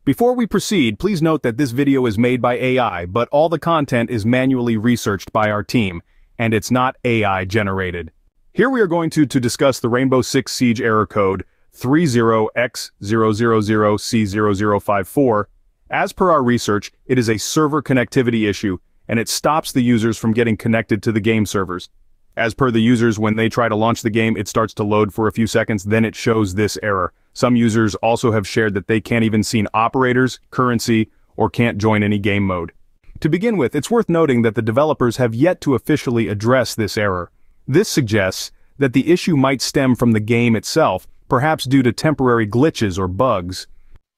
Before we proceed, please note that this video is made by AI, but all the content is manually researched by our team, and it's not AI generated. Here we are going to discuss the Rainbow Six Siege error code 30X000C0054. As per our research, it is a server connectivity issue, and it stops the users from getting connected to the game servers. As per the users, when they try to launch the game, it starts to load for a few seconds, then it shows this error. Some users also have shared that they can't even see operators, currency, or can't join any game mode. To begin with, it's worth noting that the developers have yet to officially address this error. This suggests that the issue might stem from the game itself, perhaps due to temporary glitches or bugs.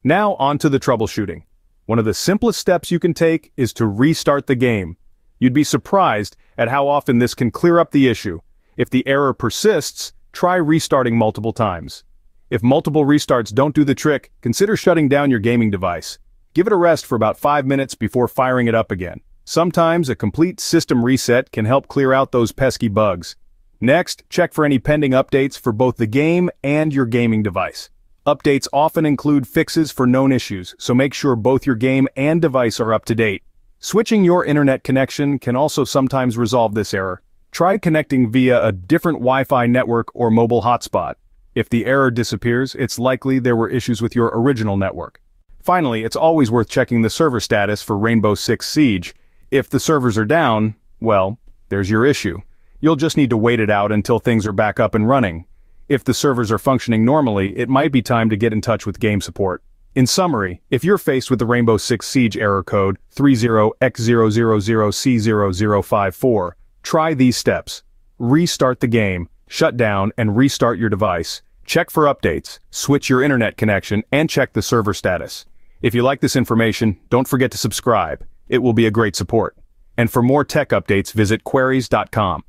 Now on to the troubleshooting. One of the simplest steps you can take is to restart the game. You'd be surprised at how often this can clear up the issue. If the error persists, try restarting multiple times. If multiple restarts don't do the trick, consider shutting down your gaming device. Give it a rest for about 5 minutes before firing it up again. Sometimes a complete system reset can help clear out those pesky bugs. Next, check for any pending updates for both the game and your gaming device. Updates often include fixes for known issues, so make sure both your game and device are up to date. Switching your internet connection can also sometimes resolve this error. Try connecting via a different Wi-Fi network or mobile hotspot. If the error disappears, it's likely there were issues with your original network. Finally, it's always worth checking the server status for Rainbow Six Siege. If the servers are down, well, there's your issue. You'll just need to wait it out until things are back up and running. If the servers are functioning normally, it might be time to get in touch with game support. In summary, if you're faced with the Rainbow Six Siege error code 30X000C0054, try these steps. Restart the game, shut down and restart your device. Check for updates, switch your internet connection, and check the server status. If you like this information, don't forget to subscribe. It will be a great support. And for more tech updates, visit queries.com.